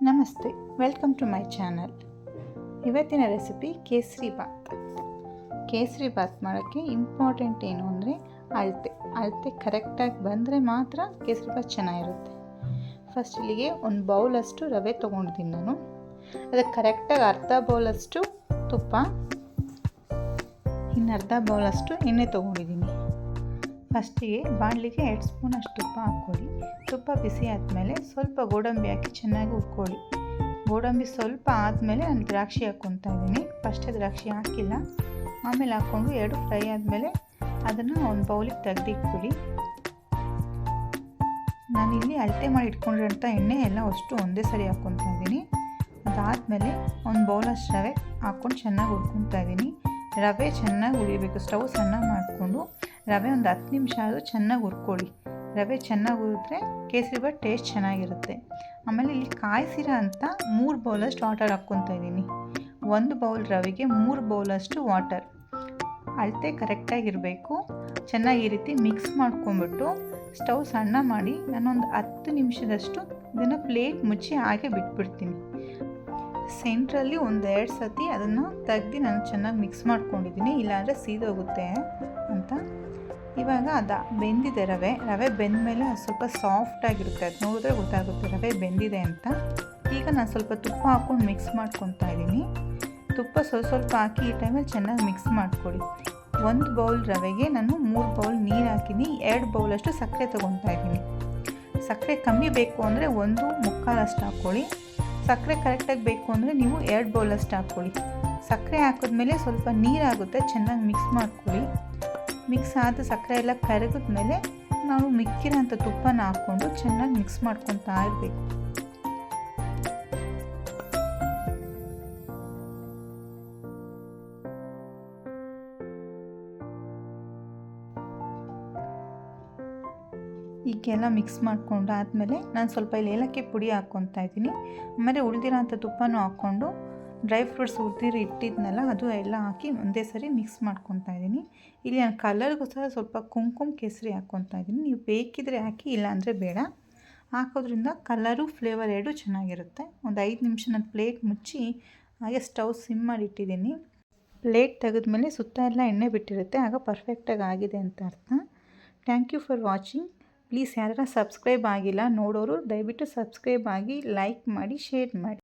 ನಮಸ್ತೆ, welcome to my channel. ಇವತ್ತಿನ recipe kesari bath. Kesari bath ಮಾಡೋಕ್ಕೆ ಇಂಪಾರ್ಟೆಂಟ್ ಏನು ಅಂದರೆ ಅಳತೆ ಕರೆಕ್ಟಾಗಿ ಬಂದರೆ ಮಾತ್ರ ಕೇಸರಿ ಬಾತ್ ಚೆನ್ನಾಗಿರುತ್ತೆ. ಫಸ್ಟ್ ಇಲ್ಲಿಗೆ ಒಂದು ಬೌಲಷ್ಟು ರವೆ ತೊಗೊಂಡಿದ್ದೀನಿ ನಾನು. ಅದಕ್ಕೆ ಕರೆಕ್ಟಾಗಿ ಅರ್ಧ ಬೌಲಷ್ಟು ತುಪ್ಪ, ಇನ್ನು ಅರ್ಧ ಬೌಲಷ್ಟು ಎಣ್ಣೆ ತೊಗೊಂಡಿದ್ದೀನಿ. ಫಸ್ಟಿಗೆ ಬಾಣಲಿಗೆ 2 ಸ್ಪೂನ್ ಅಷ್ಟು ತುಪ್ಪ ಹಾಕ್ಕೊಳ್ಳಿ. ತುಪ್ಪ ಬಿಸಿ ಆದಮೇಲೆ ಸ್ವಲ್ಪ ಗೋಡಂಬಿ ಹಾಕಿ ಚೆನ್ನಾಗಿ ಹುರ್ಕೊಳ್ಳಿ. ಗೋಡಂಬಿ ಸ್ವಲ್ಪ ಆದಮೇಲೆ ನಾನು ದ್ರಾಕ್ಷಿ ಹಾಕ್ಕೊತಾ ಇದ್ದೀನಿ. ಫಸ್ಟೇ ದ್ರಾಕ್ಷಿ ಹಾಕಿಲ್ಲ, ಆಮೇಲೆ ಹಾಕ್ಕೊಂಡು 2 ಫ್ರೈ ಆದಮೇಲೆ ಅದನ್ನು ಒಂದು ಬೌಲಿಗೆ ತೆಗೆದಿಟ್ಬಿಡಿ. ನಾನಿಲ್ಲಿ ಅಳತೆ ಮಾಡಿ ಇಟ್ಕೊಂಡಿರೋಂಥ ಎಣ್ಣೆ ಎಲ್ಲ ಅಷ್ಟು ಒಂದೇ ಸರಿ ಹಾಕ್ಕೊತಾ ಇದ್ದೀನಿ. ಅದಾದಮೇಲೆ ಒಂದು ಬೌಲಷ್ಟು ರವೆ ಹಾಕ್ಕೊಂಡು ಚೆನ್ನಾಗಿ ಹುರ್ಕೊತಾ ಇದ್ದೀನಿ. ರವೆ ಚೆನ್ನಾಗಿ ಹುರಿಬೇಕು. ಸ್ಟವ್ ಸಣ್ಣ ಮಾಡಿಕೊಂಡು ರವೆ ಒಂದು 10 ನಿಮಿಷ ಆದರೂ ಚೆನ್ನಾಗಿ ಹುರ್ಕೊಳ್ಳಿ. ರವೆ ಚೆನ್ನಾಗಿ ಹುರಿದ್ರೆ ಕೇಸರಿ ಬಾತ್ ಟೇಸ್ಟ್ ಚೆನ್ನಾಗಿರುತ್ತೆ. ಆಮೇಲೆ ಇಲ್ಲಿ ಕಾಯಿಸಿರೋ ಅಂತ 3 ಬೌಲಷ್ಟು ವಾಟರ್ ಹಾಕ್ಕೊತಾ ಇದ್ದೀನಿ. 1 ಬೌಲ್ ರವೆಗೆ 3 ಬೌಲಷ್ಟು ವಾಟರ್. ಅಳತೆ ಕರೆಕ್ಟಾಗಿರಬೇಕು. ಚೆನ್ನಾಗಿ ಈ ರೀತಿ ಮಿಕ್ಸ್ ಮಾಡ್ಕೊಂಬಿಟ್ಟು ಸ್ಟವ್ ಸಣ್ಣ ಮಾಡಿ ನಾನೊಂದು 10 ನಿಮಿಷದಷ್ಟು ಇದನ್ನು ಪ್ಲೇಟ್ ಮುಚ್ಚಿ ಹಾಗೆ ಬಿಟ್ಬಿಡ್ತೀನಿ. ಸೆಂಟ್ರಲ್ಲಿ 1-2 ಸತಿ ಅದನ್ನು ತೆಗ್ದು ನಾನು ಚೆನ್ನಾಗಿ ಮಿಕ್ಸ್ ಮಾಡ್ಕೊಂಡಿದ್ದೀನಿ, ಇಲ್ಲಾಂದರೆ ಸೀದೋಗುತ್ತೆ ಅಂತ. ಇವಾಗ ಬೆಂದಿದೆ ರವೆ ಬೆಂದ ಮೇಲೆ ಅದು ಸ್ವಲ್ಪ ಸಾಫ್ಟಾಗಿರುತ್ತೆ. ಅದು ನೋಡಿದ್ರೆ ಗೊತ್ತಾಗುತ್ತೆ ರವೆ ಬೆಂದಿದೆ ಅಂತ. ಈಗ ನಾನು ಸ್ವಲ್ಪ ತುಪ್ಪ ಹಾಕ್ಕೊಂಡು ಮಿಕ್ಸ್ ಮಾಡ್ಕೊತಾ ಇದ್ದೀನಿ. ತುಪ್ಪ ಸ್ವಲ್ಪ ಹಾಕಿ ಈ ಟೈಮಲ್ಲಿ ಚೆನ್ನಾಗಿ ಮಿಕ್ಸ್ ಮಾಡ್ಕೊಳ್ಳಿ. 1 ಬೌಲ್ ರವೆಗೆ ನಾನು 3 ಬೌಲ್ ನೀರು ಹಾಕಿದ್ದೀನಿ. 2 ಬೌಲಷ್ಟು ಸಕ್ಕರೆ ತೊಗೊತಾ ಇದ್ದೀನಿ. ಸಕ್ಕರೆ ಕಮ್ಮಿ ಬೇಕು ಅಂದರೆ 1 ಅಷ್ಟು ಹಾಕ್ಕೊಳ್ಳಿ. ಸಕ್ಕರೆ ಕರೆಕ್ಟಾಗಿ ಬೇಕು ಅಂದರೆ ನೀವು 2 ಬೌಲಷ್ಟು ಹಾಕ್ಕೊಳ್ಳಿ. ಸಕ್ಕರೆ ಹಾಕಿದ್ಮೇಲೆ ಸ್ವಲ್ಪ ನೀರಾಗುತ್ತೆ, ಚೆನ್ನಾಗಿ ಮಿಕ್ಸ್ ಮಾಡ್ಕೊಳ್ಳಿ. ಮಿಕ್ಸ್ ಆದ ಸಕ್ಕರೆ ಎಲ್ಲ ಕರಗಿದ್ಮೇಲೆ ನಾವು ಮಿಕ್ಕಿರೋಂಥ ತುಪ್ಪನ ಹಾಕ್ಕೊಂಡು ಚೆನ್ನಾಗಿ ಮಿಕ್ಸ್ ಮಾಡ್ಕೊತಾ ಇರಬೇಕು. ಈಗೆಲ್ಲ ಮಿಕ್ಸ್ ಮಾಡ್ಕೊಂಡು ಆದಮೇಲೆ ನಾನು ಸ್ವಲ್ಪ ಇಲ್ಲಿ ಏಲಕ್ಕಿ ಪುಡಿ ಹಾಕ್ಕೊತಾ ಇದ್ದೀನಿ. ಆಮೇಲೆ ಉಳಿದಿರೋಂಥ ತುಪ್ಪನೂ ಹಾಕ್ಕೊಂಡು ಡ್ರೈ ಫ್ರೂಟ್ಸ್ ಇಟ್ಟಿದ್ನಲ್ಲ ಅದು ಎಲ್ಲ ಹಾಕಿ ಒಂದೇ ಸರಿ ಮಿಕ್ಸ್ ಮಾಡ್ಕೊತಾ ಇದ್ದೀನಿ. ಇಲ್ಲಿ ನಾನು ಕಲರ್ಗೋಸ್ಕರ ಸ್ವಲ್ಪ ಕುಂಕುಮ ಕೇಸರಿ ಹಾಕ್ಕೊತಾ ಇದ್ದೀನಿ. ನೀವು ಬೇಕಿದ್ರೆ ಹಾಕಿ, ಇಲ್ಲಾಂದರೆ ಬೇಡ. ಹಾಕೋದ್ರಿಂದ ಕಲರು ಫ್ಲೇವರ್ 2 ಚೆನ್ನಾಗಿರುತ್ತೆ. ಒಂದು 5 ನಿಮಿಷ ನಾನು ಪ್ಲೇಟ್ ಮುಚ್ಚಿ ಹಾಗೆ ಸ್ಟವ್ ಸಿಮ್ ಮಾಡಿ ಇಟ್ಟಿದ್ದೀನಿ. ಪ್ಲೇಟ್ ತೆಗೆದ್ಮೇಲೆ ಸುತ್ತ ಎಲ್ಲ ಎಣ್ಣೆ ಬಿಟ್ಟಿರುತ್ತೆ, ಆಗ ಪರ್ಫೆಕ್ಟಾಗಿ ಆಗಿದೆ ಅಂತ ಅರ್ಥ. Thank you for watching. Please ಯಾರಾರ ಸಬ್ಸ್ಕ್ರೈಬ್ ಆಗಿಲ್ಲ ನೋಡೋರು ದಯವಿಟ್ಟು ಸಬ್ಸ್ಕ್ರೈಬ್ ಆಗಿ, ಲೈಕ್ ಮಾಡಿ, ಶೇರ್ ಮಾಡಿ.